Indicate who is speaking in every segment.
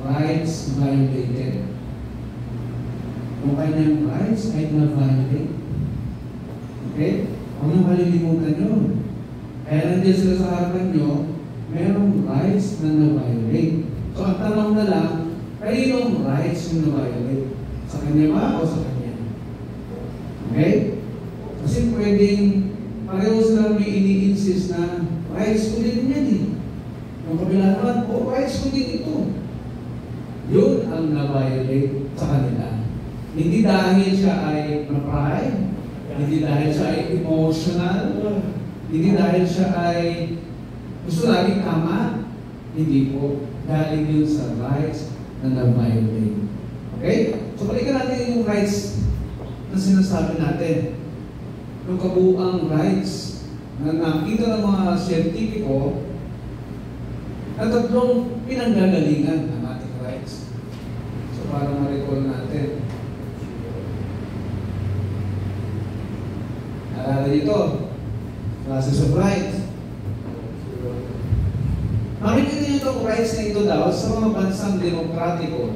Speaker 1: rights violated. Kung kanyang rights ay na-violate. Okay? Huwag nang malilimutan yun. Kaya nandiyan sila sa harapan nyo, mayroong rights na na-violate. So ang tanong na lang, kaninong rights yung na-violate? Sa kanya ba o sa kanya? Okay? Kasi pwedeng pareho sila may ini-insist na rights ko din yan eh. Yung kabila naman, rights ko din ito. Yun ang na-violate sa kanila. Hindi dahil siya ay na-pride, hindi dahil siya ay emotional, hindi dahil siya ay gusto laging tama, hindi po. Galing yun sa rights na na-violate. Okay? So balikan natin yung rights na sinasabi natin. Yung kabuuang rights na nakita ng mga siyentipiko na tatlong pinanggagalingan ng ating rights. So para ma-recall natin. Alala dito, classes of rights. Makikita niyo itong rights na ito daw sa mga bansang demokratiko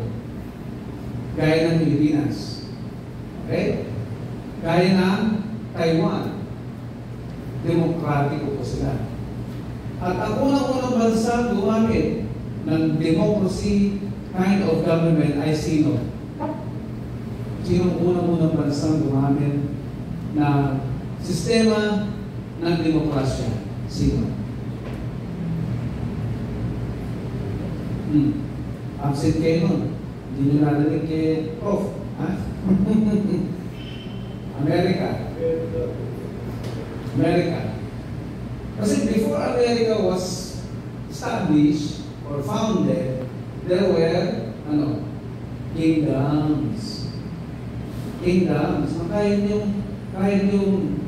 Speaker 1: gaya ng Pilipinas. Okay? Gaya ng Taiwan. Demokratiko po sila. At ang unang-unang bansa gumamit ng democracy kind of government ay sino? Sino ang unang-unang bansa gumamit na sistema ng demokrasya? Sino? Absent kayo nun. Hindi nyo narinig kay Prof. America. Kasi before America was established or founded, there were kingdoms. Kahit yung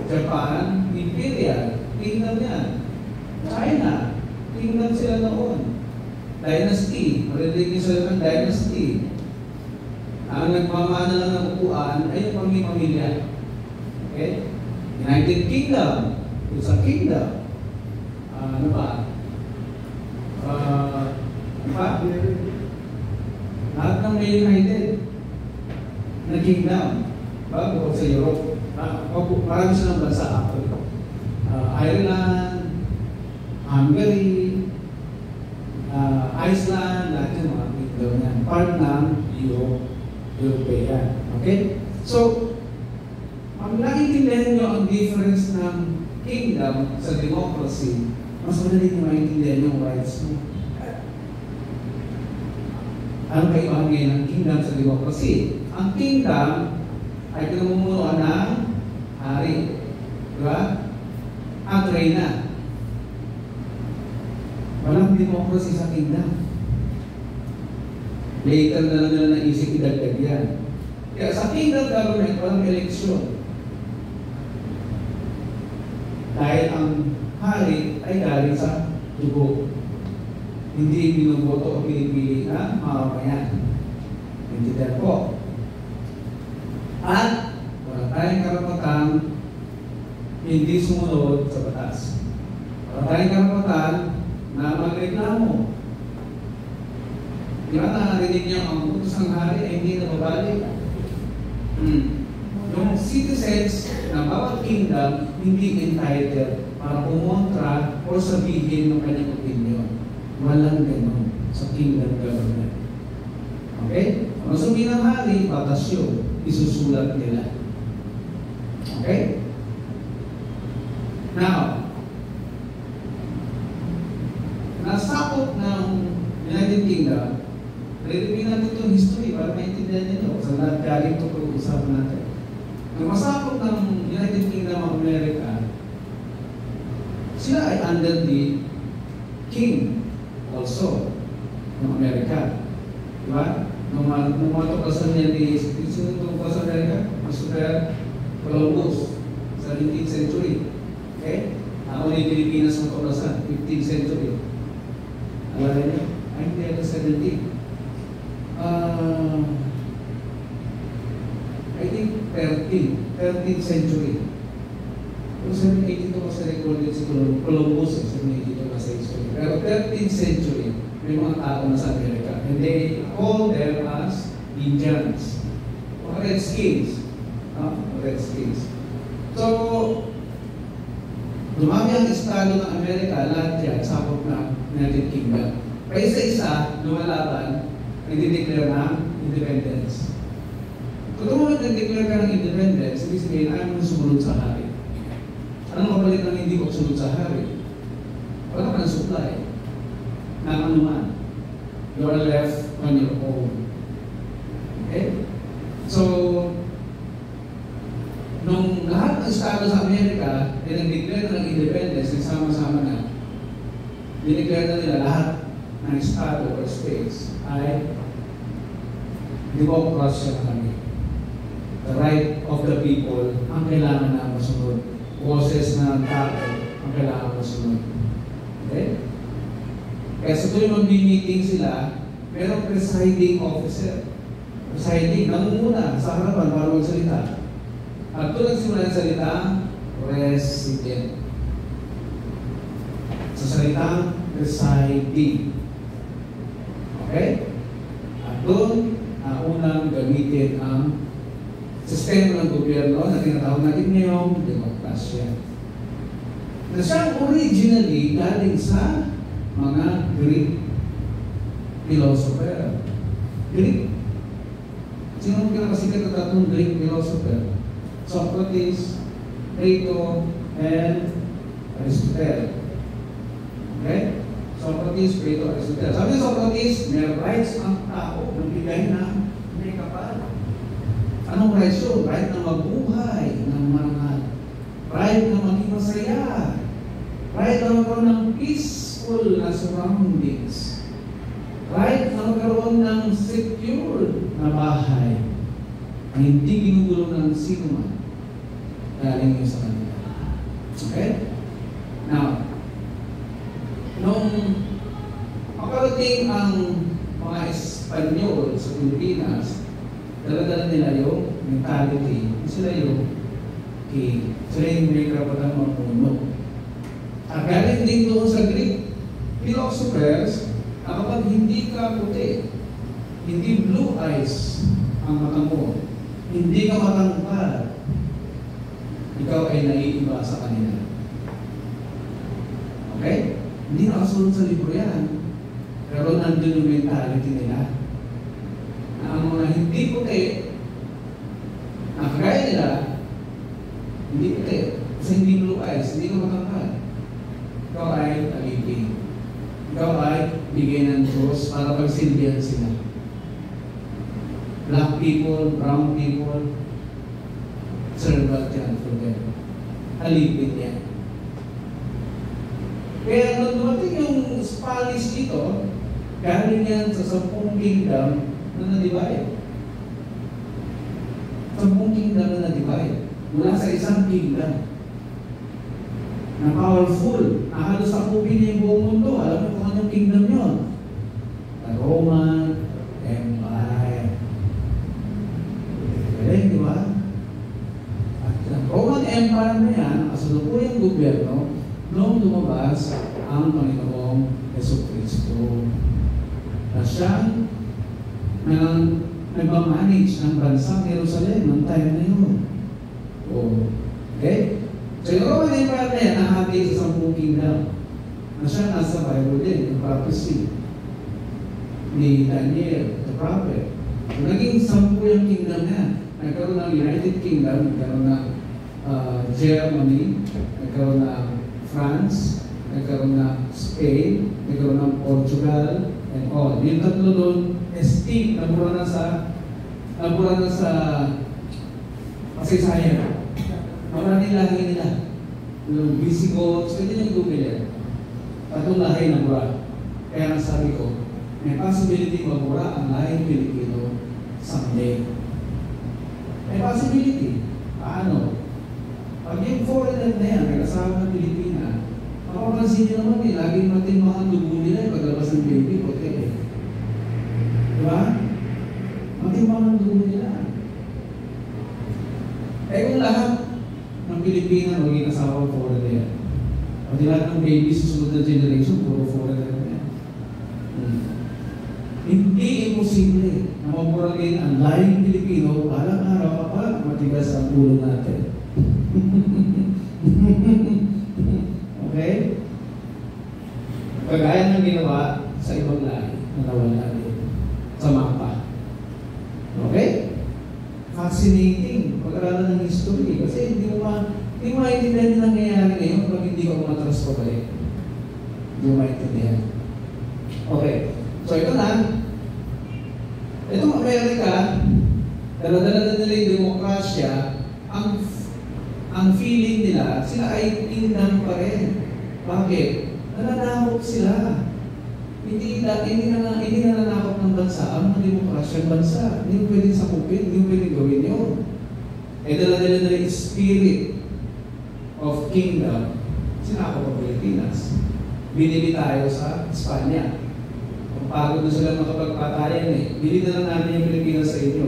Speaker 1: Japan, imperial, kingdom yan. China, kingdom sila noon. Dynasty, marinig niyo sila ng dynasty. Ang nagmamana lang ng upuan ay yung pamilya. Okay? United Kingdom, it's a kingdom. Ano ba? Lahat ng may United na kingdom. Bukod sa Europe. Marami silang bansa Africa. Ireland, Hungary, Iceland, lahat yung mga kingdom yan. Part ng European. Okay? So, pag naintindihan nyo ang difference ng kingdom sa democracy, mas madali nyo maintindihan yung rights mo. Anong kaibahan ngayon ng kingdom sa democracy? Ang kingdom ay pinamumunuan ng hari. Diba? At reyna. Walang democracy sa kingdom. Later na lang nila naisip idagdag yan. Kaya sa kingdom government, walang eleksyon. Dahil ang hari ay galing sa dugo. Hindi binuboto o pinipili na mamamayan. Intindihan po. At wala tayong karapatan hindi sumunod sa batas. Wala tayong karapatan na magreklamo. Di ba narinig niyo ang utos ng hari ay hindi nababalik? Yung citizens ng bawat kingdom hindi entitled para pumontra o sabihin ng kanyang opinion. Walang ganun sa kingdom government. Okay? Ang sabihin ng hari, batas yun. Isusulat nila. Okay? Now, nasakop ng United Kingdom, re-review natin itong history para maintindihan nyo sa lahat galing ito pag-uusapan natin. Ang masakop ng United Kingdom of America, sila ay under the king also ng Amerika. Diba? Nung matuklasan niya ni sino tungkol sa Amerika? Christopher Columbus sa 15th century. Okay? Ako na yung Pilipinas ng tuklasan, 15th century. Alala niyo? Ay, hindi ito 17. I think 13th century. Pero 1782 kasi recorded si Columbus, 1782 kasi history. Pero 13th century, may mga tao na sa Amerika. And they call them as Indians. O Redskins. No? Redskins. So, dumami ang estado ng Amerika, lahat yan, sakop ng United Kingdom. Kaya isa-isa, lumalaban, nagdideclare ng independence. Kung nagdideclare ka ng independence, ibig sabihin, ayaw mo sumunod sa hari. Anong kapalit ng hindi ko sumunod sa hari? Wala ka ng supply. Ng anuman. You are left on your own. Okay? So, nung lahat ng estado sa Amerika ay nag-declare na ng independence, nagsama-sama na, dineclare na nila lahat ng estado or states ay democracy na kami. The right of the people ang kailangan na masunod. Boses na ng tao ang kailangan masunod. Okay? Kaya sa tuwing mag-meeting sila, merong presiding officer. Presiding, namumuna sa harapan para magsalita. At doon nagsimula ang salitang president. Sa salitang presiding. Okay? At doon, unang gamitin ang sistema ng gobyerno na tinatawag natin ngayong demokrasya. Na siya originally galing sa mga Greek philosopher. Greek. Sino ang pinakasikat na tatlong Greek philosopher? Socrates, Plato, and Aristotle. Okay? Socrates, Plato, Aristotle. Sabi ni Socrates, may rights ang tao ng bigay na may kapal. Anong rights yun? Right na mabuhay ng mga right na maging masaya. Right na magkaroon ng peaceful na surroundings. Right na magkaroon ng secure na bahay. Ang hindi ginugulo ng sino man. Galing yun sa kanila. Okay? Now, nung makarating ang mga Espanyol sa Pilipinas, dala-dala nila yung mentality. Sila yung king. Sila yung may karapatan mamuno. At galing din doon sa Greek philosophers na kapag hindi ka puti, hindi blue eyes ang mata mo, hindi ka matangkad, ikaw ay naiiba sa kanila. Okay? Hindi nakasunod sa libro yan. Pero nandun yung mentality nila. Na ang mga hindi puti, na kagaya nila, hindi puti, kasi hindi blue eyes, hindi ka matangkad. Ikaw ay alipin. Ikaw ay bigay ng Diyos para pagsilbihan sila. Black people, brown people, servant yan for them. Alipin yan. Kaya nung dumating yung Spanish dito, galing yan sa 10 kingdom na na-divide. 10 kingdom na na-divide. Mula sa isang kingdom na powerful, na halos akupin niya yung buong mundo. Alam mo kung anong kingdom yun? The Roman Empire. Galing, di ba? At ang Roman Empire na yan, kasalukuyang gobyerno, noong lumabas ang Panginoong Jesucristo. Na siyang nagmamanage ng bansang Jerusalem ng time na yun. Okay? So yung Roman Empire na yan, nahati sa 10 kingdom. Na siya nasa Bible din, yung prophecy ni Daniel, the prophet. So naging 10 yung kingdom na yan. Nagkaroon ng United Kingdom, nagkaroon ng Germany, nagkaroon ng France, nagkaroon ng Spain, nagkaroon ng Portugal, and all. Yung tatlo doon, estate, nabura na sa kasaysayan. Maraming lahi nila. Yung Visigoths, pwede nyo i-google yan. Tatlong lahi na mura. Kaya sabi ko, may possibility mabura ang lahing Pilipino someday. May possibility. Paano? Pag yung foreigner na yan, nag-asawa ng Pilipina, makapansin nyo naman eh, laging matinmang ang dugo nila paglabas ng baby, okay. Diba? Matinmang ang dugo nila. Eh kung lahat ng Pilipina maging asawa ng foreigner, pati lahat ng baby sa susunod na generation, puro foreigner na yan. Hindi posible na mapuragin ang lahing Pilipino, balang araw ka pa, matigas ang ulo natin. Okay? Kagaya ng ginawa sa ibang lahi na nawala din sa mapa. Okay? Fascinating. Pag-aralan ng history. Kasi hindi mo maintindihan yung nangyayari ngayon pag hindi ka umatras pa balik. Hindi mo maintindihan. Okay. So ito na. Itong Amerika, dala-dala na nila yung demokrasya, ang feeling nila, sila ay kingdom pa rin. Bakit? Nananakot sila. Hindi nananakot ng bansa ang mga demokrasyang bansa. Hindi mo pwedeng sakupin, hindi mo pwedeng gawin yun. Dala-dala nila yung spirit of kingdom. Sinakot ang Pilipinas. Binili tayo sa Espanya. Kung pagod na sila makapagpatayan bili na lang natin yung Pilipinas sa inyo.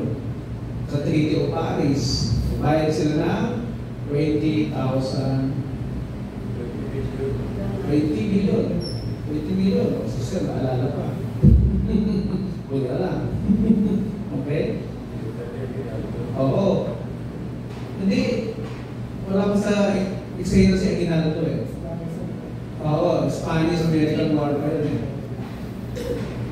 Speaker 1: Sa Treaty of Paris, bayad sila na 20 billion. 20 billion. Sister, naalala pa. Wala lang. Okay? Oo. Hindi. Wala pa sa eksena si Aguinaldo Oo, Spanish-American War pa yun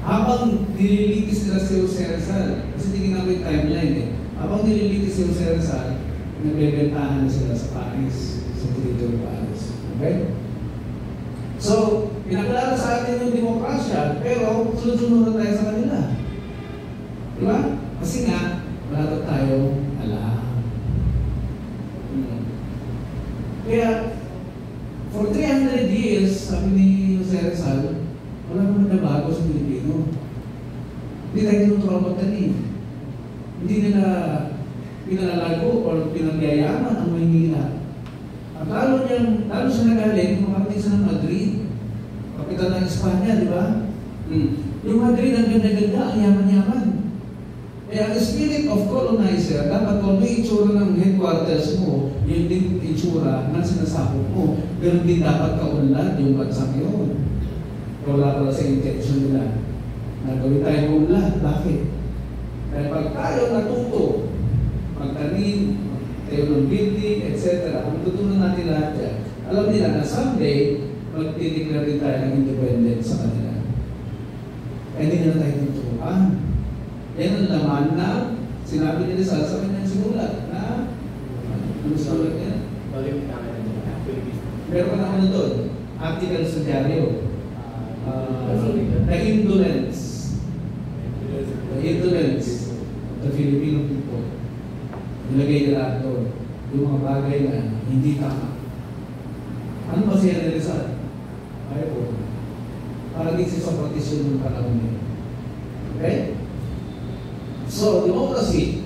Speaker 1: Habang nililitis nila si Jose Rizal, kasi tingin namin yung timeline Habang nililitis si Jose Rizal, nagbebentahan na sila sa Paris, sa Treaty of Paris. Okay? So, pinakalala sa atin yung demokrasya, pero sunod-sunod na tayo sa kanila. Diba? Kasi nga, wala tayong alam. Kaya, for 300 years, sabi ni Jose Rizal, wala naman na bago sa Pilipino. Hindi tayo tinutromatanin. Hindi nila pinalalago o pinagyayaman ang Maynila. At lalo siya nagaling, makarating siya ng Madrid. Kapitan ng Espanya, di ba? Yung Madrid, ang ganda-ganda, ang yaman-yaman. Kaya ang spirit of colonizer, dapat kung may itsura ng headquarters mo, yun din itsura ng sinasakop mo. Ganun din dapat kaunlad yung bansang yun. Wala pala sa intention nila. Nagawin tayo kaunlad. Bakit? Dahil pag tayo natuto, magtanim, tayo ng building, etc. Ang tutunan natin lahat yan. Alam nila na someday, magtitigla rin tayo ng independence sa kanila. Kaya hindi nila tayo tuturuan. Yan ang laman na sinabi nila sa kanyang simulat na ano sinulat niya? Meron ka na doon. Article sa dyaryo. The indolence of the Filipino people. Nilagay nila doon yung mga bagay na hindi tama. Ano ba siya nilisad? Ay po. Para din siya sa partisyon ng panahon niya. Okay? So, democracy,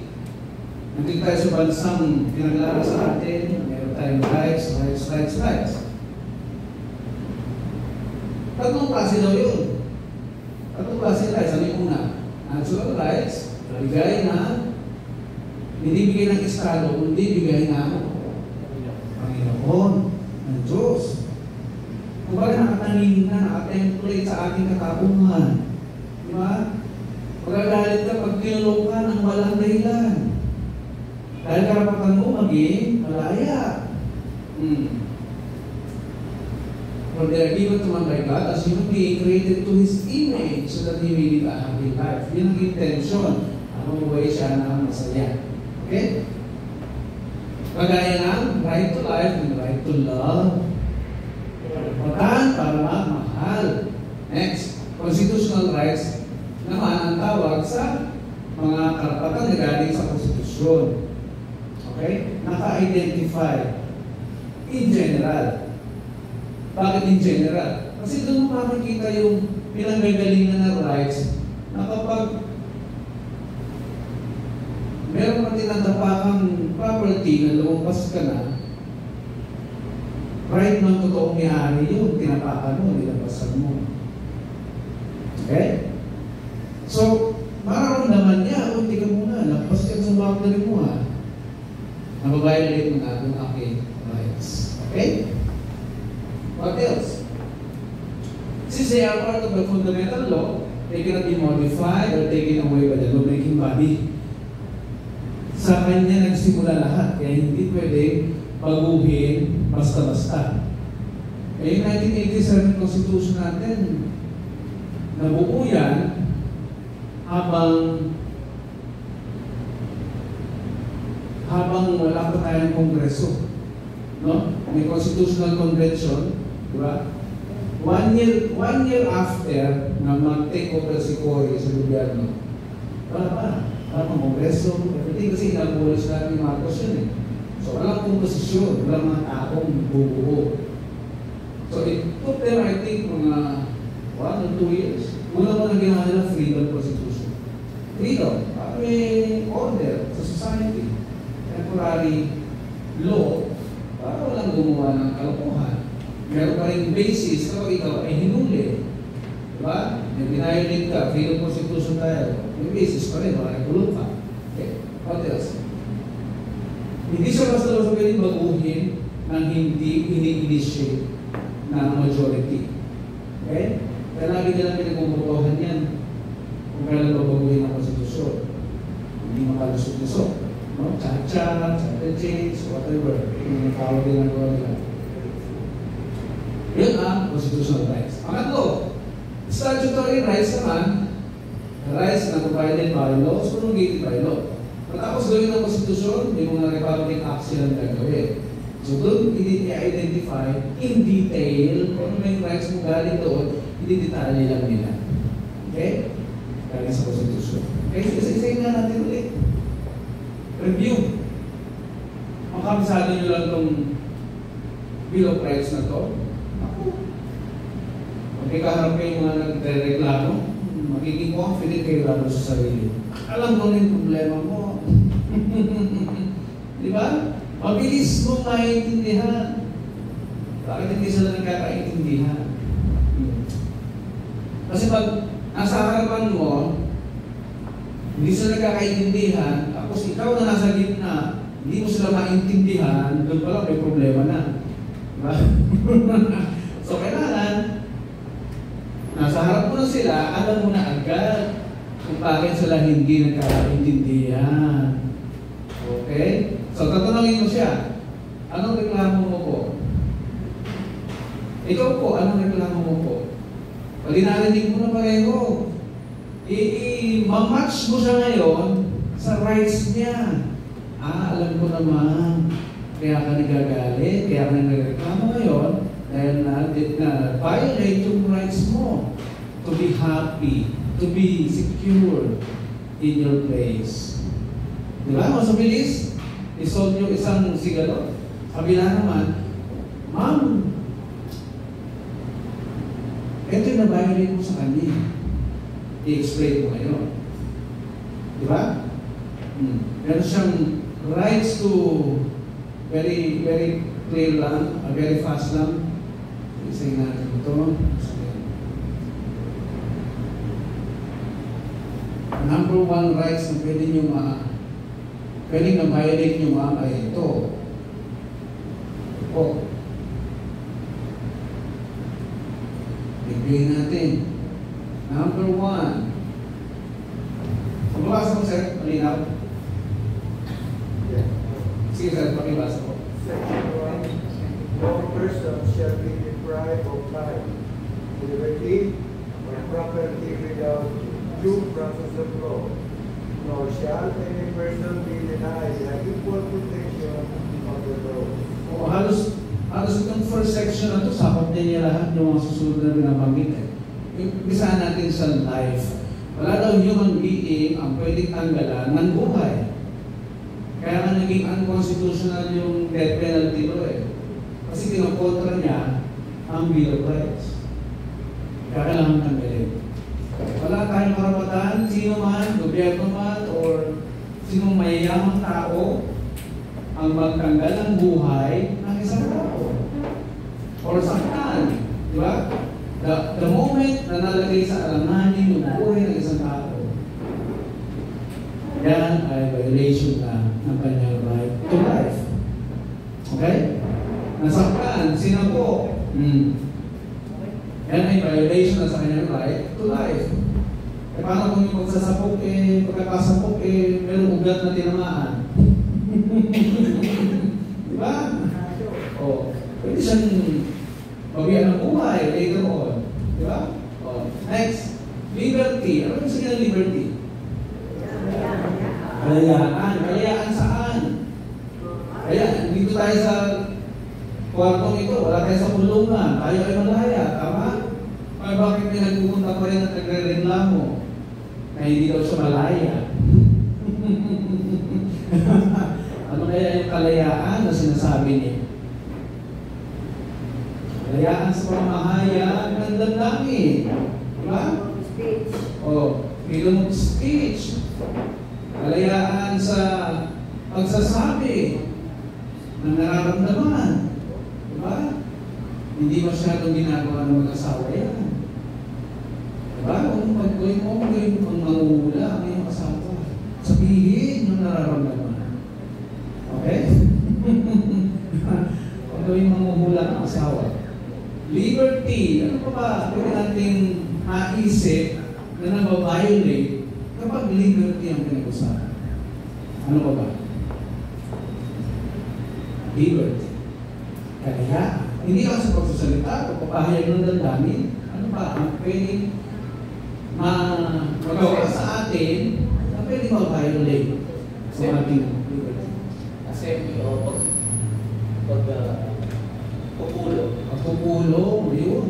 Speaker 1: nandito tayo sa bansang pinaglara sa atin, meron tayong rights. Tatlong klase daw yun. Tatlong klase rights. Ano yung una? Natural rights, bigay na, hindi bigay ng Estado, kundi bigay na Panginoon, ng Diyos. Kung bakit nakataningin na, nakatemplate sa ating katapungan. Di ba? Pagkagalit ka pag kinulong ka ng walang dahilan. Dahil karapatan mo maging malaya. For they are given to man by God as human being created to His image so that He may live a happy life. Yun ang intention. Ang buhay siya na masaya. Okay? Kagaya ng right to life and right to love. Karapatan para magmahal. Next, constitutional rights naman ang tawag sa mga karapatan na galing sa konstitusyon. Okay? Naka-identify in general. Bakit in general? Kasi doon mo makikita yung pinanggagalingan na rights na kapag meron ka tinatapakang property na lumabas ka na, right ng totoong may-ari yun, tinapakan mo, nilabasan mo. Okay? So, mararamdaman niya, hindi ka muna, lapas ka sa boundary mo nababiolate mo na yung aking rights. Okay? What else? Since they are part of the fundamental law, They cannot be modified or taken away by the law-making body. Sa kanya nagsimula lahat, kaya hindi pwede baguhin basta-basta. Eh, yung 1987 Constitution natin, nabuo yan habang wala pa tayong kongreso. No? May Constitutional Convention, di ba? One year after na mag-take over si Cory sa gobyerno, wala pang kongreso, everything, kasi inabulis natin ni Marcos yun eh. So, walang komposisyon, walang mga taong bubuo. So, it took them, I think, mga 1 or 2 years. Una mo na ginawa nila freedom constitution. Freedom, para may order sa society. Temporary law, para walang gumawa ng kalokohan. Meron pa rin basis kapag ikaw ay hinuli. Diba? May binayolate ka, freedom constitution tayo. May basis pa rin, makakulong ka. Okay, what else? Hindi siya basta pwedeng baguhin nang hindi ini-initiate ng majority. Okay? Kaya lagi nila pinagbubutohan yan kung kailan babaguhin ang konstitusyon. Hindi makalusot-lusot. No? Cha-cha, cha-cha-change, whatever. Yung tawag din ang gawa nila. Yun ang constitutional rights. Pangatlo, statutory rights naman, rights na provided by law, promulgated by law. Matapos gawin ng konstitusyon, may mga Republic Acts silang gagawin. So doon, i-identify in detail kung ano yung rights mo galing doon, i-detalye lang nila. Okay? Galing sa konstitusyon. Okay, isa-isayin nga natin ulit. Review. Makabisado nyo lang itong Bill of Rights na to. Magkikaharap kayo mga nagre-reklamo, magiging confident kayo lalo sa sarili. Alam mo rin problema mo. Di ba? Mabilis mong maintindihan. Bakit hindi sila nagkakaintindihan? Kasi pag nasa harapan mo, hindi sila nagkakaintindihan, tapos ikaw na nasa gitna, hindi mo sila maintindihan, doon pala may problema na. Diba? So kailangan, nasa harap mo na sila, alam mo na agad kung bakit sila hindi nagkakaintindihan. Okay? So tatanungin mo siya, anong reklamo mo po? Ikaw po, anong reklamo mo po? Pag narinig mo na pareho, i-match mo siya ngayon sa rights niya. Alam ko naman, kaya ka nagagalit, kaya ka nagreklamo ngayon, dahil na-violate yung rights mo to be happy, to be secure in your place. Di ba? Mas mabilis, isolve yung isang sigalo. Sabi na naman, Ma'am, ito yung na-violate mo sa kanya. I-explain mo ngayon. Di ba? Meron siyang rights to very clear lang, very fast lang. Isayin natin ito. Number one rights na pwedeng na-violate nyo ma'am ay ito. Ito. Bigyan natin. Number one. Pababasa mo, sir. Malinaw.
Speaker 2: Yeah.
Speaker 1: Sige, sir. Pakibasa ko.
Speaker 2: Section 1. No person shall be deprived of life, liberty, or property without due process of law, nor shall any person be denied the equal protection of the law.
Speaker 1: O, halos itong first section na ito, sakop niya lahat ng mga susunod na binabanggit eh. Umpisahan natin sa life. Wala daw human being ang pwedeng tanggalan ng buhay. Kaya nga naging unconstitutional yung death penalty ko eh. Kasi kinokontra niya ang Bill of Rights. Kaya kailangan tanggalin. Wala tayong karapatan, sino man, gobyerno man, or sinong mayayamang tao ang magtanggal ng buhay ng isang tao. Or saktan. Di ba? The moment na nalagay sa alanganin yung buhay ng isang tao, yan ay violation na ng kanyang right to life. Okay? Nasaktan, sino po? Yan ay violation na sa kanyang right to life. paano kung yung pagsasapok, pagkakasapok, merong ugat na tinamaan? Diba? O, pwede siyang bawian ng buhay later on. Diba? O, next, liberty. Ano yung sige ng liberty? Kalayaan. Kalayaan saan? Kaya, dito tayo sa kwartong ito, wala tayo sa kulungan, tayo ay malaya, tama? Ay, bakit may nagpupunta pa rin at nagre-reklamo na hindi daw siya malaya? Ano kaya yung kalayaan na sinasabi niya? Kalayaan sa pamahayag ng damdamin. Diba? O, freedom of speech. Kalayaan sa pagsasabi ng nararamdaman. Diba? Hindi masyadong ginagawa ng mag-asawa yan. Diba? Kung pag-gawin mo, gawin mo ang mangungula ang iyong asawa. Sabihin yung nararamdaman. Okay? Kung gawin mangungula ng asawa. Liberty. Ano pa ba? Pwede natin maisip na nababiolate kapag liberty ang pinag-usapan. Ano pa ba? Liberty. Kaya, hindi lang sa pagsasalita, pagpapahayag ng damdamin, ano ba ang pwedeng magawa sa atin na pwedeng mag-violate sa ating liberty.
Speaker 3: Assembly o
Speaker 1: Pagpupulong, yun.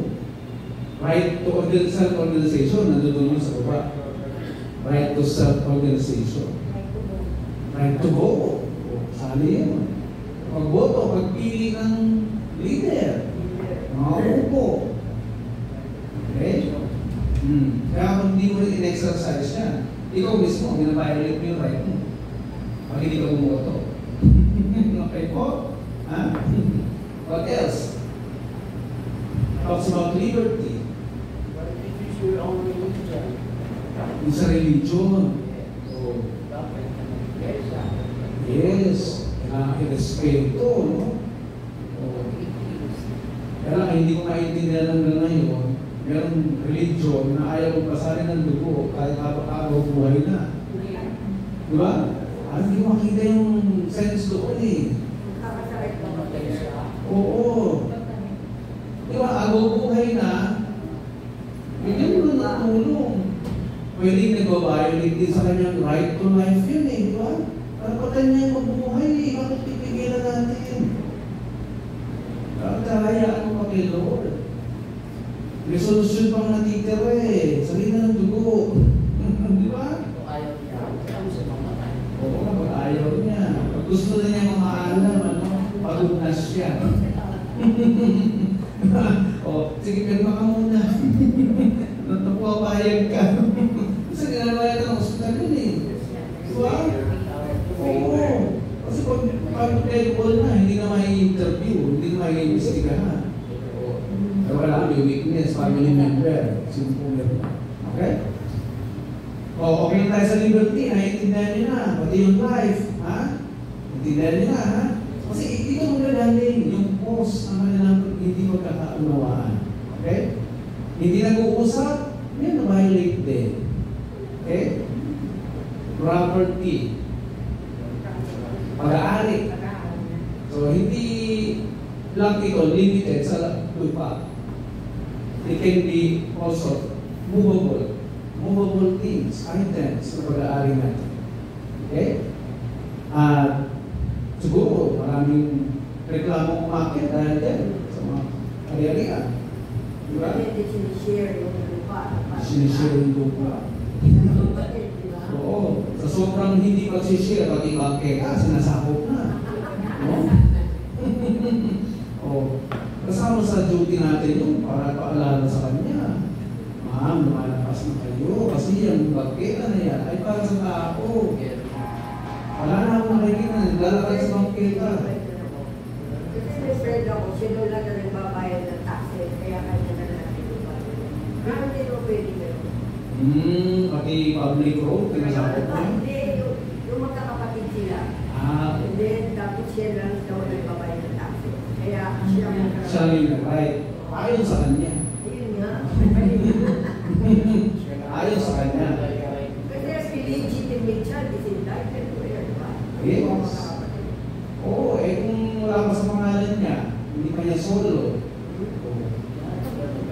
Speaker 1: Right to self-organization, nandun yun sa baba. Right to self-organization. Right to vote. Sali yun. Pagboto, pagpili ng leader. Mga upo. Okay? Kaya kung hindi mo rin in-exercise yan, ikaw mismo, binabiolate mo yung right mo. Pag hindi ka bumoto. Okay po? Ha? What else? Talks about liberty.
Speaker 3: But it is your own religion.
Speaker 1: Yung sa religion. So,
Speaker 3: Dapat ka mag-pesa.
Speaker 1: yes. Kailangan i-respeto, no? Kaya lang, hindi ko maintindihan hanggang ngayon, merong religion na ayaw magpasarin ng dugo kahit araw buhay na. Diba? Hindi ko makita yung sense doon eh. Oo. Diba, araw buhay na, bigyan mo na tulong. Pwede nagbabiolate din sa kanyang right to life yun eh, diba? Karapatan niya yung magbuhay eh, bakit pipigilan natin? Kakayaan mo pa kay Lord. May solusyon pang natitira eh. Sabihin na ng dugo. Di ba?
Speaker 3: Kung ayaw niya, ayaw sa mamatay.
Speaker 1: Oo, pag ayaw niya. Pag gusto na niya mamaalam, pagod na siya. O, sige, pirma ka muna. Natapapayag ka. Kasi ginagawa ka ng hospital yun eh. Di ba? Oo. Kasi pag medical na, hindi na mai-interview, hindi na mai-investigahan. Pero wala may weakness, family member, simple na. Okay? O, okay tayo sa liberty, naiintindihan niyo na, pati yung life, ha? Intindihan niyo na, ha? Kasi ito mo gagaling, yung post na kanilang hindi magkakaunawaan. Okay? Hindi nag-uusap, yan na-violate din. Okay? Property. Pag-aari. So, hindi lang ito limited sa lupa. It can be also movable. Movable things, items na pag-aari natin. Okay? At siguro maraming reklamo umakit dahil din sa mga ari-arian. Diba? Sinishare yung lupa. Oo. Sa sobrang hindi pagsishare, pati bangke ka, sinasakop na. No? O, kasama sa duty natin yung para paalala sa kanya. Ma'am, lumalakas na kayo kasi yung bangketa na yan ay para sa tao. Wala na akong nakikita, naglalakad sa bangketa.
Speaker 4: Kasi may friend ako, sinula na nagbabayad ng taxes, kaya kanya na natin ito. Hindi mo pwede gano'n.
Speaker 1: Pati public road, pinasakop na.
Speaker 4: Hindi, yung magkakapatid sila. And then, tapos siya lang daw nagbabayad ng taxes. Kaya siya mo
Speaker 1: Siya yung right. Ayon sa kanya.
Speaker 4: Yun nga.
Speaker 1: Ayon sa kanya. Yes.
Speaker 4: Mga kapatid.
Speaker 1: Oo, kung wala pa sa pangalan niya, hindi pa niya solo.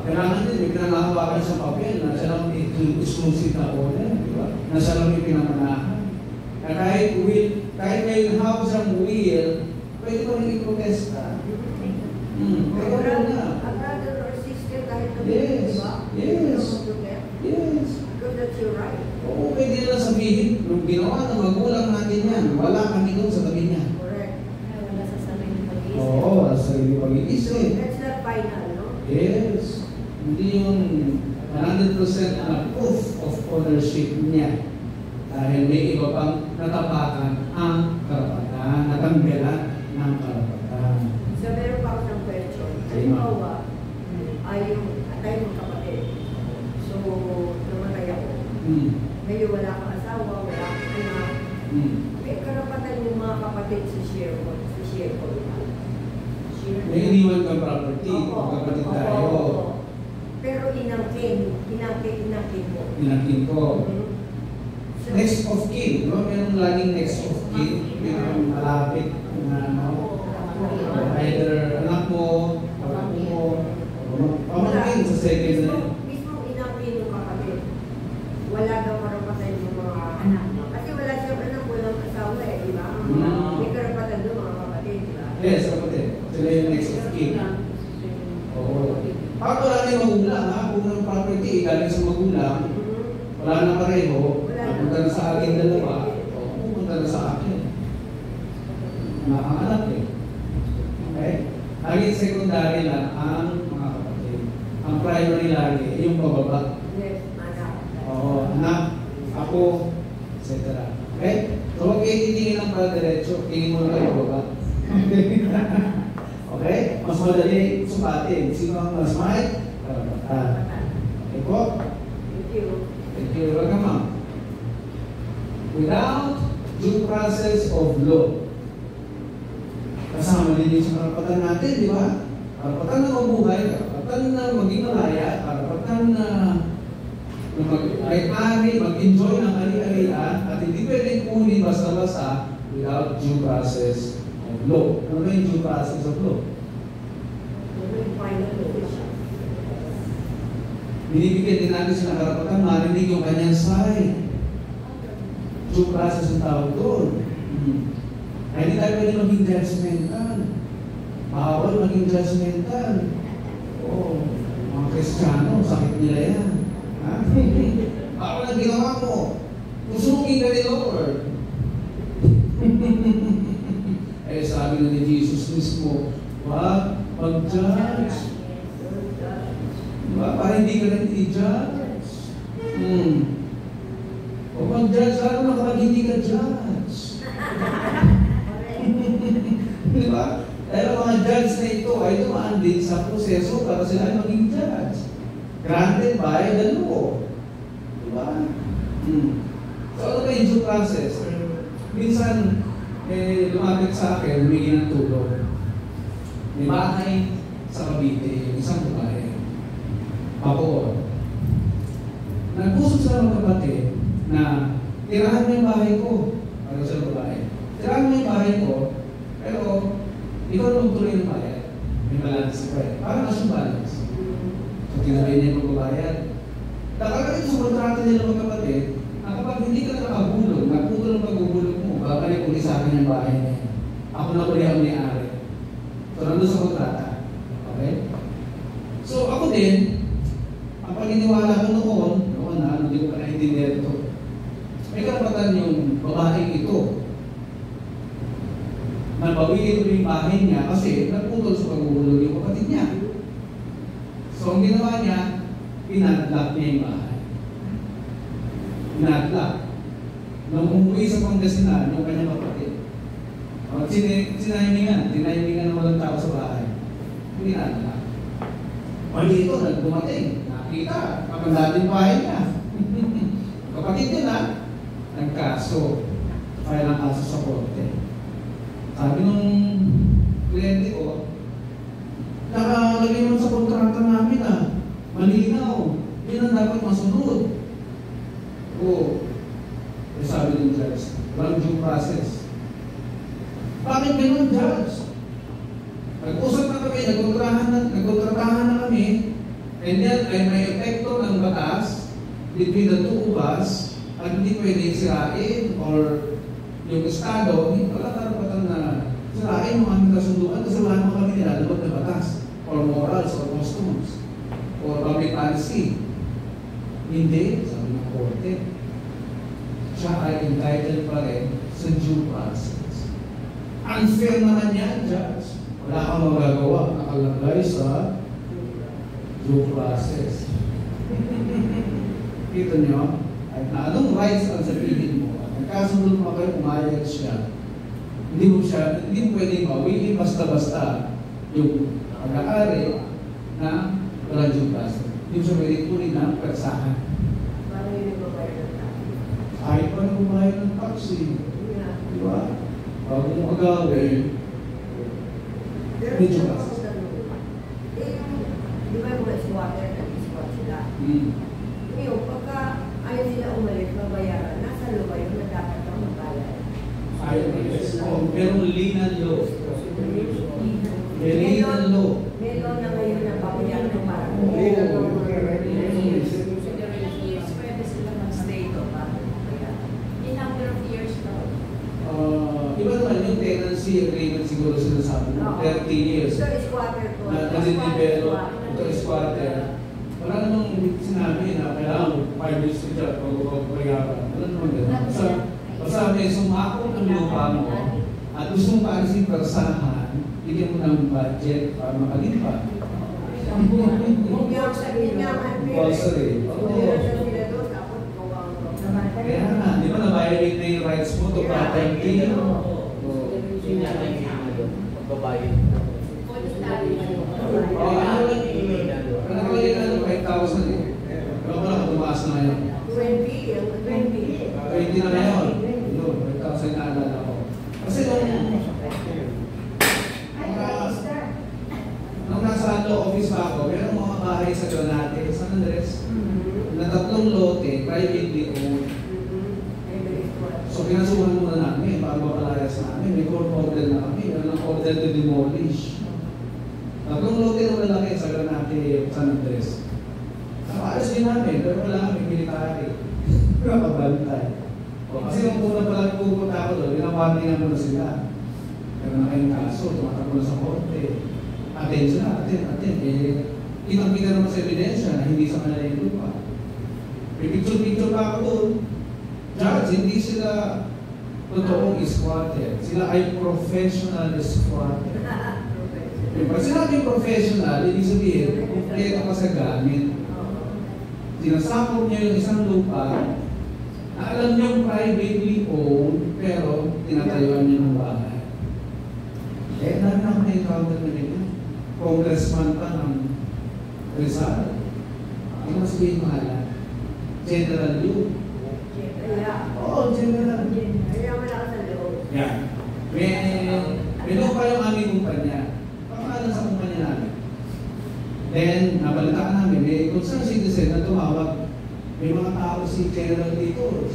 Speaker 1: Kailangan din, may pinangahawakan sa papel na siya lang exclusive na owner, di ba? Na siya lang yung pinamanahan. Na kahit may hawak siyang will, pwede pa rin i-protesta. Kaya wala na.
Speaker 4: A brother or sister kahit na
Speaker 1: Yes.
Speaker 4: di ba?
Speaker 1: Yes. Yes.
Speaker 4: Because that's your right.
Speaker 1: Oo, pwede nila sabihin, nung ginawa ng magulang natin yan, wala kami doon sa tabi niya.
Speaker 4: Correct.
Speaker 3: Wala sa sarili pag-iisip.
Speaker 1: Oo, sa sarili
Speaker 4: So,
Speaker 1: pag-iisip.
Speaker 4: that's not final, no?
Speaker 1: Yes. Hindi yung 100% na proof of ownership niya. Dahil may iba pang natapakan ang karapatan, natanggalan ng karapatan.
Speaker 4: So, meron pa ako ng question. Halimbawa, ay yung tayo mong kapatid. So, namatay ako. Ngayon wala kang asawa, wala kang anak. May karapatan yung mga kapatid sa share ko.
Speaker 1: May iniwan kang property, kapatid tayo.
Speaker 4: Opo. Pero inangkin mo.
Speaker 1: Pinangkin ko.
Speaker 4: So,
Speaker 1: Next of kin, no? Meron laging next of kin. Meron malapit na either anak mo, kapatid mo, pamangkin sa second na yun.
Speaker 4: Mismo inangkin yung kapatid. Wala daw karapatan yung mga anak. Kasi wala siyang anak, walang asawa di ba? May karapatan doon mga kapatid, di ba?
Speaker 1: Yes, kapatid. Sila yung next of kin. Oo. Pag wala na yung magulang, ha? Kung ang property galing sa magulang, wala na pareho, pumunta na sa akin dalawa, pumunta na sa akin. Nakakalap eh. Okay? Lagi secondary lang ang mga kapatid. Ang primary lagi, yung pababa.
Speaker 4: Yes, anak.
Speaker 1: Oo, anak, ako, etc. Okay? So huwag kayo titingin ng para diretso, tingin mo na kayo baba. Okay? Mas madali sukatin. Sino ang mas may karapatan? Okay po?
Speaker 4: Thank you.
Speaker 1: Thank you. Welcome, ma'am. Without due process of law, kasama din yung sa karapatan natin, di ba? Karapatan na mabuhay, karapatan na maging malaya, karapatan na mag-ari, mag-enjoy ng ari-arian, at hindi pwedeng kunin basta-basta without due process of law. Ano ba yung due process of law?
Speaker 4: Ano yung final decision?
Speaker 1: Binibigyan din natin siya ng karapatan, marinig yung kanyang side. Due process ang tawag doon. Ay, hindi tayo pwede maging judgmental. Bawal maging judgmental. Oo, mga Kristiyano, sakit nila yan. Ha? Bawal ang ginawa mo. Pusugin ka ni Lord. Eh, sabi na ni Jesus mismo, wag mag-judge. Diba? Para hindi ka rin i-judge. O mag-judge, lalo na kapag hindi ka judge. Diba? Dahil ang mga judge na ito ay dumaan din sa proseso para sila ay maging judge. Granted by the law. Diba? So ano ba yung due process? Minsan, lumapit sa akin, humingi ng tulong. May bahay sa Cavite, yung isang babae. Papoor. Nag-usap sila ng kapatid na tirahan mo yung bahay ko. Para sa babae. Tirahan mo yung bahay ko, pero ikaw na magtuloy ng bayad. May balance ko eh. Parang mas yung balance. So, tinabi niya yung magbabayad. Nakalagay sa kontrata nila mga kapatid, na kapag hindi ka nakabulog, nagputol ang pagbubulog mo, babalik ulit sa akin yung bahay niya. Ako na ulit ang may-ari. So, nandun sa kontrata. Okay? So, ako din, ang paniniwala ko noon na, hindi ko pa naintindihan ito, may karapatan yung babaeng ito na bawiin ko yung bahay niya kasi nagputol sa pagbubulog yung kapatid niya. So, ang ginawa niya, pinadlock niya yung bahay. Pinadlock. Nung umuwi sa Pangasinan, yung kanyang kapatid, tinahimingan na walang tao sa bahay. Pinadlock. Mali ito, nagdumating. Nakita, kapandating bahay niya. Kapatid niya na, nagkaso. File ang kaso sa korte. Sabi nung kliyente ko, nakalagay mo sa kontrata namin malinaw. Yun ang dapat masunod. O, sabi ng judge, walang due process. Bakit ganun, Judge? Nag-usap na kami, nagkontratahan na kami, and then ay may epekto ng batas between the two of us, at hindi pwede sirain or yung Estado, hindi wala karapatan na sirain yung aming kasunduan kasi wala naman kami nilalabag na batas or morals or customs or public policy. Hindi, sabi ng korte, siya ay entitled pa rin sa due process. Unfair naman yan, Judge. Wala kang magagawa, nakalagay sa due process. Kita nyo, at na anong rights ang sabihin mo, at nagkasunod mo kayo, umayag siya, hindi mo pwedeng bawiin basta-basta yung pag-aari na walang due process. Hindi mo siya pwedeng kunin ng persahan.
Speaker 4: Paano yung nagbabayad ng taxi?
Speaker 1: Kahit pa na bumayad ng taxi. Di ba? Bago mo agawin,
Speaker 4: Pero
Speaker 1: medyo
Speaker 4: kung
Speaker 1: process.
Speaker 4: ako tanong, di ba yung mga squatter, nag-squat sila? Ngayon, pagka ayaw nila umalis, mabayaran, nasa lo ba yun na dapat kang magbayad?
Speaker 1: Ayaw yes. Pero lean law. Lean law.
Speaker 4: May law na ngayon na babayaran ng parang
Speaker 2: Legal law.
Speaker 3: Pwede sila mag-stay doon para magbayaran. In number of years daw.
Speaker 1: Iba naman yung tenancy agreement siguro sinasabi mo, 30 years.
Speaker 4: Ito is squatter ko.
Speaker 1: Na develop, ito is squatter. Wala namang sinabi na kailangan 5 years to job pag bayaran. Wala naman gano'n. Basta may sumakot ng lupa mo at gusto mong paalisin persahan, bigyan mo ng budget para makalipat.
Speaker 4: Hindi ako sabihin nga,
Speaker 1: Compulsory.
Speaker 4: Meron na sila doon, tapos kawang
Speaker 1: Kaya nga, di ba na-violate na yung rights mo to property?
Speaker 5: Magbabayad.
Speaker 1: Nakalagay na ng 5,000 eh. Pero wala, tumaas na ngayon.
Speaker 4: 20.
Speaker 1: 20 na ngayon. Yun, 5,000 na alala ko. Kasi nung nasa law office pa ako, meron mga bahay sa Granate, San Andres, na 3 lote, privately owned. So pinasuhan muna namin, para mapalayas namin, may court order na kami, meron ng order to demolish. 3 lote na malaki sa Granate, San Andres. Nakaalis din namin, pero wala kami military. Nakabantay. Kasi nung una pa lang pupunta ako doon, winawati na muna sila. Pero na kayong kaso, tumatakbo na sa korte. Attention na, attend. Kitang-kita naman sa ebidensya na hindi sa kanila yung lupa. May picture pa ako doon. Judge, hindi sila totoong squatter. Sila ay professional squatter. Pag sinabing professional, ibig sabihin, kumpleto ka sa gamit. Sinasakop niya yung isang lupa na alam niyong privately owned, pero tinatayuan niya ng bahay. Eh, dami na ako na-encounter na nila. Congressman pa ng Rizal. Hindi mo sabihin mahala. General Liu. Oo, General. Yan. May lupa yung aming kumpanya. Pakalan sa kumpanya namin. Then, nabalitaan namin, may concerned citizen na tumawag. May mga tao si General dito,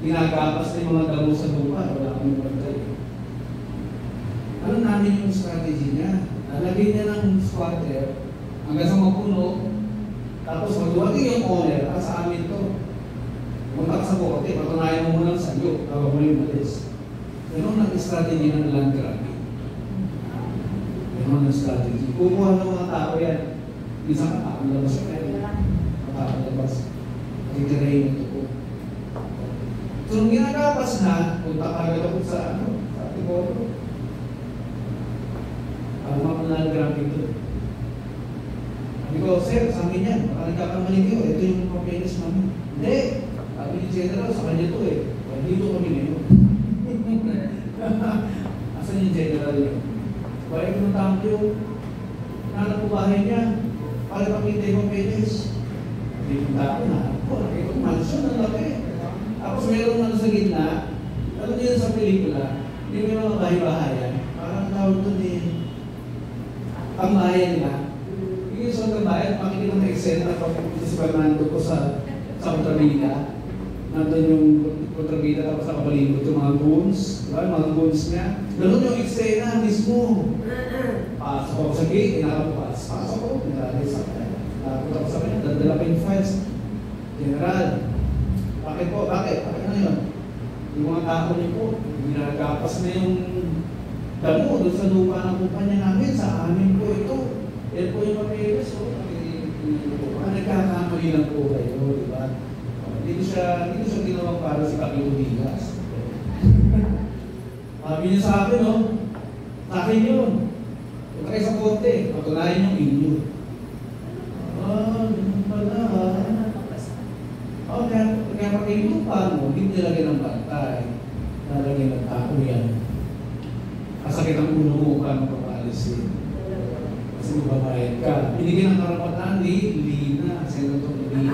Speaker 1: ginagapas na yung mga damo sa lupa, wala kami bantay. Alam namin yung strategy niya. Nalagay niya ng squatter hanggang sa mapuno, tapos magduwagin yung owner, at sa amin to. Punta ka sa korte, patunayan mo muna sa iyo, kapag mo yung malis. Ganun ang strategy ng land grabbing. Ganun ang strategy. Kukuha ng mga tao yan. Minsan katakalabas ka yan. Katakalabas. Titirayin ito po. So, nung ginagapas na, punta ka agad ako sa Timoro. Ang mga land grabbing ito. Sabi ko, sir, sa amin yan. Baka nagkakamali kayo. Ito yung papeles namin. Hindi. Sabi ni General, sa kanya ito eh. Dito kami ngayon. Asan yung General yun? Balik ng tangkyo. Nanap ko bahay niya. Para pakita yung papeles. Hindi ko dako na. Ito, mansion ang laki. Tapos meron ano sa gitna. Alam niyo yun sa pelikula. Hindi may mga bahay-bahayan. Parang tawag doon eh. Ang bahay nila. Yung sa bahay, makikita ng eksena pag sa Fernando ko sa Santa Mila. nandun yung kontrabida tapos nakabalibot yung mga goons, diba? Mga goons niya. Ganun yung eksena mismo. Pasok ako sa gate, inakabukas. Pasok ako, nilagay sa akin. Nakapunta ko sa kanya, dadala pa yung files. General, bakit po? Bakit? Bakit na yun? Yung mga tao niyo po, ginagapas na yung damo doon sa lupa ng kumpanya namin, sa amin po ito. Yan po yung papeles, so, nagkakamali lang po kayo, di ba? Dito siya ginawang para si Kapilo Diaz. Sabi niya sa akin, no? Sa akin yun. Punta kayo sa korte, patunayan yung inyo. Ganun pala ha. Kaya pag yung lupa mo, hindi nilagyan ng bantay. Nalagyan ng tao yan. Kasakit ang ulo mo ka magpapaalisin. Kasi magbabayad ka. Binigyan ng karapatan ni Lina, Senator Lina.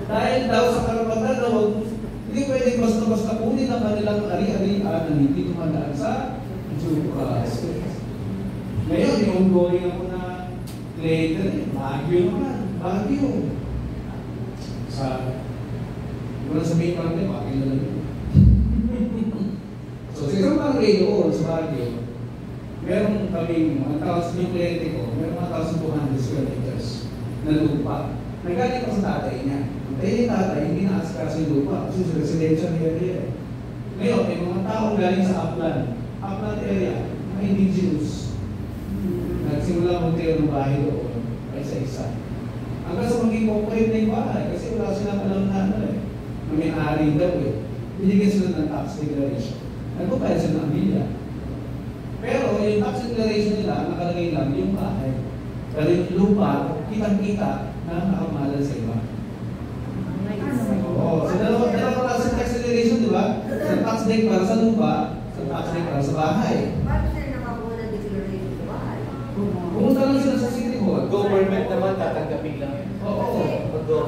Speaker 1: Dahil daw sa karapatan na hindi pwedeng basta-basta kunin ang kanilang ari-arian na hindi tumadaan sa due process. Ngayon, yung ongoing ako na later, Baguio naman. Baguio. Wala sabihin pa rin, bakit na lang yun. So, sa isang barangay doon sa Baguio, meron kaming 1,000 yung kliyente ko, meron 1,200 square meters na lupa. Nagaling ko sa tatay niya. Yung tatay, hindi na-askas yung lupa kasi sa residential area. Ngayon, may mga taong galing sa Upland area, mga indigenous. Nagsimula mo tayo ng bahay doon, ay isa-isa. Hanggang sa maging operate na yung bahay, kasi wala silang alam na may-ari daw eh. Binigyan sila ng tax declaration. Nagpapayad sila ng bilya. Pero yung tax declaration nila, nakalagay lang yung bahay. Pero yung lupa, kitang-kita na nakamalan sa iba. Oo. So, dalawa klase tax declaration, di ba? Sa tax deck para sa lupa, sa tax deck para sa bahay.
Speaker 4: Paano sila nakakuha ng declaration sa bahay?
Speaker 1: Pumunta lang sila sa City Hall.
Speaker 5: Government naman, tatanggapin lang yun.
Speaker 1: Oo.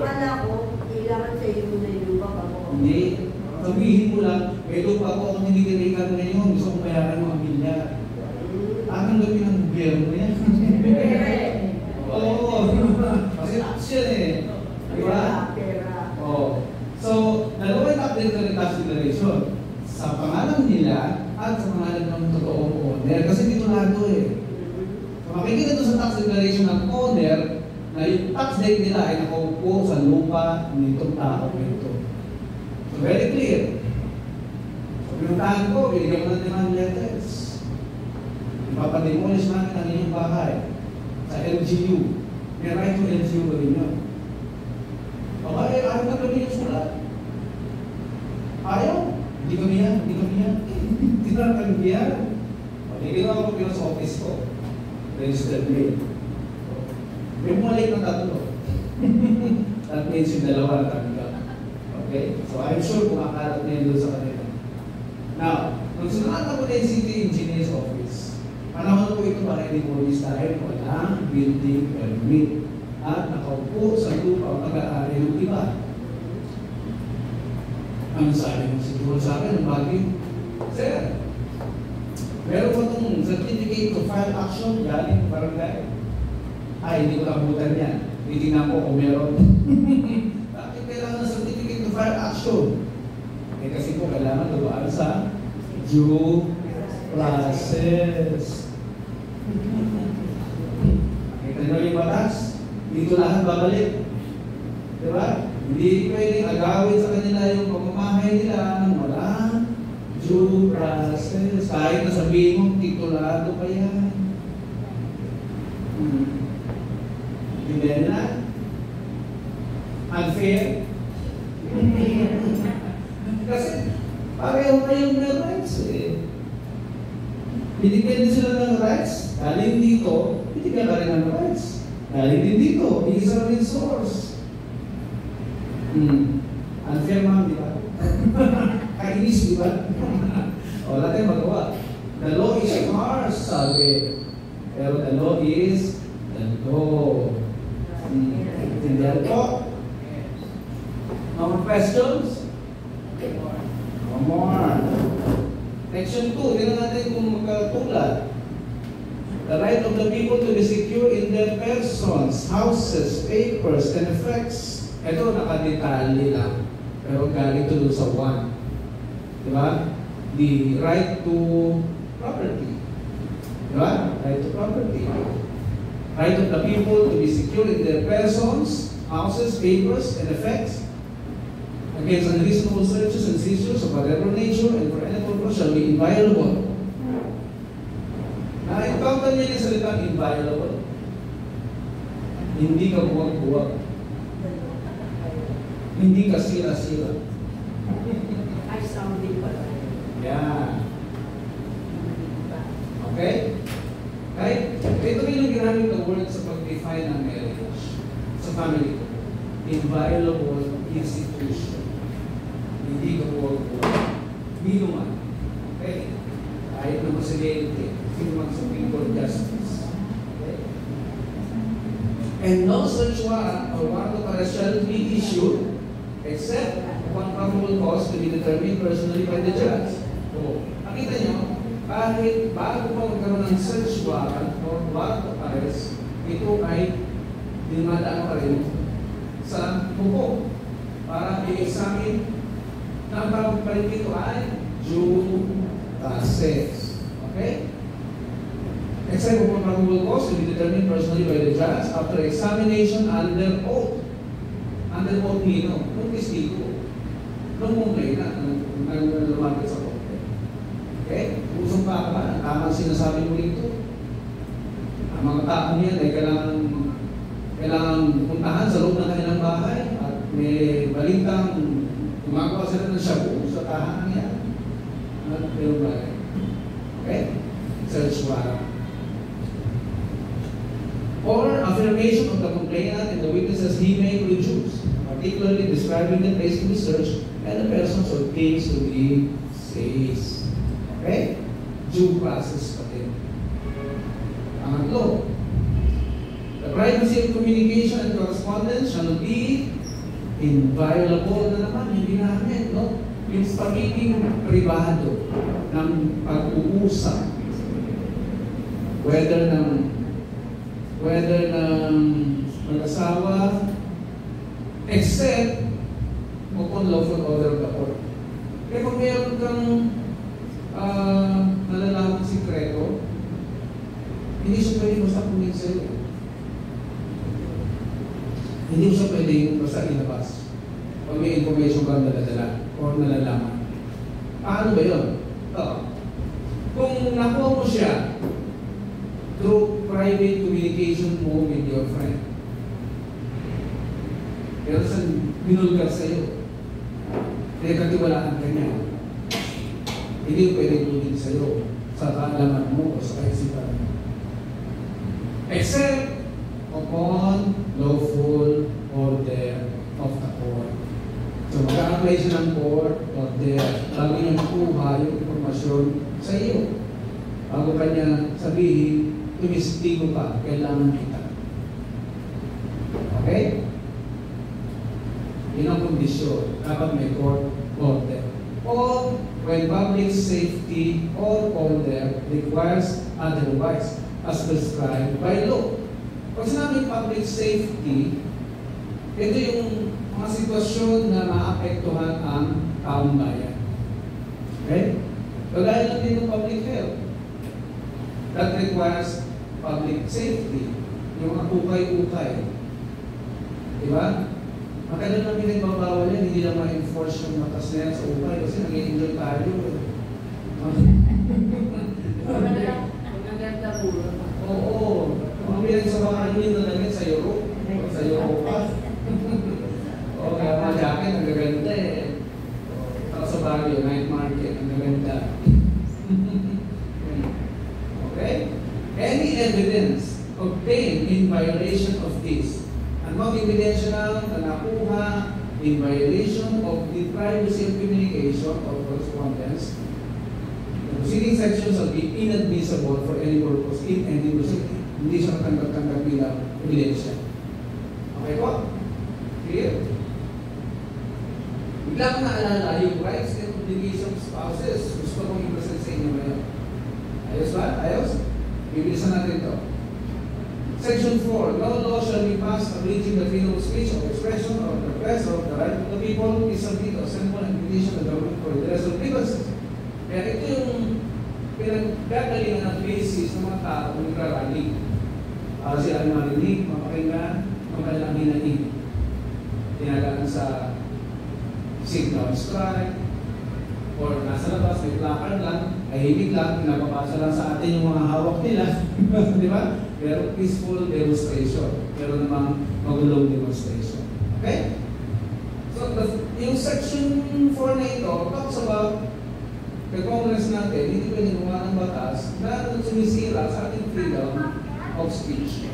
Speaker 4: Akala ko, kailangan sa iyo na yung lupa pa mo.
Speaker 1: Hindi. Sabihin mo lang, may lupa ko akong hindi tinikan ngayon, gusto kong bayaran mga bilyar. Aking gawin ng gobyerno yan. Oo. Kasi action eh. Di ba? Oo. So, dalawa yung tax declaration. Sa pangalan nila at sa pangalan ng totoong owner. Kasi titulado eh. So, makikita doon sa tax declaration ng owner na yung tax deck nila ay nakaupo sa lupa nitong tao ito. So, very clear. So, pinuntahan ko, binigyan ko ng demand letters. Ipapademolish namin ang inyong bahay sa LGU. May right to LGU rin yun. Okay, ayaw na kami yung sulat. Ayaw? Hindi kami yan. Hindi na kami yan. Ginawa ko pinag sa office ko. Registered mail. May bumalik ng tatlo. That means yung dalawa na tanggap. Okay? So I'm sure kung akalat na yun doon sa kanila. Now, nung sunod ako na yung City Engineer's Office, panahon po ito para i-demolish dahil walang building permit at nakaupo sa lupa o nag-aari ng iba. Ano sabi mo siguro sa akin, ang bagay? Sir, meron po itong certificate to file action galing barangay. Ay, hindi ko nabutan yan. Titignan ko kung meron. Bakit kailangan ng certificate to file action? Eh kasi po kailangan dumaan sa due process. Kita nyo yung batas? Dito lahat babalik. Diba? Hindi pwedeng agawin sa kanila yung pamamahay nila ng walang due process. Kahit na sabihin mo, titulado pa yan. Hindi na? Unfair? Kasi pareho kayong may rights eh. Binigyan din sila ng rights. Galing dito, binigyan ka rin ng rights. Galing din dito, isa rin source. Unfair ma'am, di ba? Kainis, di ba? O, wala tayong magawa. The law is harsh, sabi. Pero the law is the law. Intindihan po? No more questions? No more. Section 2, tingnan natin kung magkatulad. The right of the people to be secure in their persons, houses, papers, and effects Ito, nakadetalye lang. Pero galing to dun sa 1. Diba? The right to property. Diba? Right to property. Right of the people to be secure in their persons, houses, papers, and effects against unreasonable searches and seizures of whatever nature and for any purpose shall be inviolable. Na-encounter niya yung salitang inviolable. Hindi ka buwag-buwag. Hindi ka sira-sira.
Speaker 4: I sounded pala.
Speaker 1: Yeah. Okay? Right? Ito rin yung ginamit ng word sa pag-define ng marriage sa family ko. Inviolable institution. Hindi ka buwag-buwag. Hindi naman. Okay? Kahit na masalente, hindi naman sa people justice. Okay? And no such warrant or warrant of arrest shall be issued except upon probable cause to be determined personally by the judge. So, nakita nyo, kahit bago pa magkaroon ng search warrant or warrant of arrest, ito ay dinadaan pa rin sa buko para i-examine na ang tawag pa rin ito ay due process. Okay? Except upon probable cause to be determined personally by the judge after examination under oath. Under oath nino, nung testigo, nung mumay na, nang lumapit sa korte. Okay? Usong pa ka, tamang sinasabi mo rito. Ang mga taong yan ay kailangan puntahan sa loob ng kanilang bahay at may balitang gumagawa sila ng shabu sa tahanan niya. At mayroon ba? Okay? Search warrant. Or affirmation of the complainant and the witnesses he may produce, particularly describing the place to be searched and the persons or things to be seized. Okay? Due process pa din. Pangatlo, the privacy of communication and correspondence shall be inviolable na naman, hindi namin, no? Yung pagiging privado ng pag-uusap, whether ng mag-asawa, except upon lawful order of the court. Kaya kung meron kang nalalamang sikreto, hindi siya pwede basta pumin sa'yo. Hindi siya pwede basta ilabas. Pag may information kang naladala o nalalaman. Paano ba yun? Kung nakuha mo siya through private communication mo with your friend, pero saan binulgar sa'yo, pinagkatiwalaan ka niya, hindi pwede tulid sa'yo sa kaalaman mo o sa kaisipan mo. Except upon lawful order of the court. So mag-a-apply siya ng court order bago niya makuha yung informasyon sa iyo. Bago ka niya sabihin, tumistigo ka, kailangan kita. Okay? Yun ang kondisyon kapag may court order. Or when public safety or order requires otherwise as prescribed by law. Pag sinabing public safety, ito yung mga sitwasyon na maapektuhan ang taong bayan. Okay? Kagaya lang din ng public health. That requires public safety. Yung mga ukay-ukay. Diba? Matagal na pinagbabawal yan, hindi lang ma-enforce yung matas na yan sa ukay kasi nag-i-enjoy tayo.
Speaker 3: Maganda puro.
Speaker 1: Oo. Mga pinag sa mga yun na lang sa Europe. Sa Europa. O kaya mga jacket, ang gaganda eh. Tapos sa Baguio, night market, ang gaganda. Okay? Any evidence obtained in violation of this, anong ebidensya na nakuha in violation of the privacy of communication or correspondence, the proceeding section shall be inadmissible for any purpose in any proceeding. Hindi siya katanggap-tanggap bilang ebidensya. Okay po? Clear? Bigla ko naalala yung rights and obligations of spouses. Gusto kong i-present sa inyo ngayon. Ayos ba? Ayos? Bibilisan natin ito. Section 4, no law shall be passed abridging the freedom of speech or expression or the press or the right of the people is subject to assemble and petition the government for the rest of grievances. Kaya ito yung pinagdagalingan ng basis ng mga tao kung nagrarally. Para sila ay marinig, mapakinggan, ang kanilang hinanig. Tinagaan sa signal strike, or nasa labas, may placard lang, ay himig lang, pinapapasa lang sa atin yung mga hawak nila. Di ba? Pero peaceful demonstration. Pero namang magulong demonstration. Okay? So, yung section 4 na ito talks about the Congress natin, hindi pwede gumawa ng batas na sumisira sa ating freedom of speech.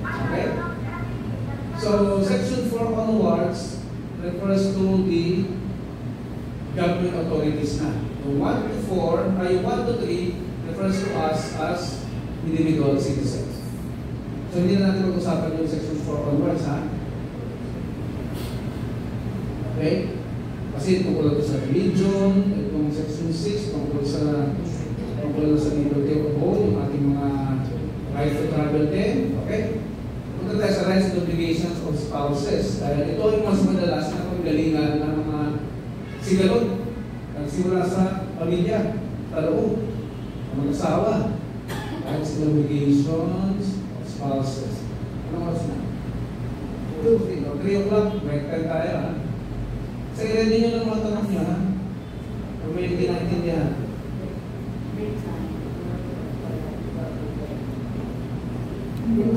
Speaker 1: Okay? So, section 4 onwards refers to the government authorities na. Yung 1 to 4, ay 1 to 3 refers to us as individual citizens. So, hindi na natin mag-usapan yung section 4 onwards, ha? Okay? Kasi tungkol ito sa religion, itong section 6, tungkol sa liberty of all, yung ating mga right to travel din, okay? Punta tayo sa rights and obligations of spouses. Dahil ito yung mas madalas na panggalingan ng mga sigalot. Nagsimula sa pamilya, taloo, ang mag-asawa. Rights and obligations of spouses. Ano oras na? 3 o'clock, break time tayo, ha? Sa ready nyo ng mga tanong nyo, ha? Kung may hindi naintindihan.
Speaker 4: Yung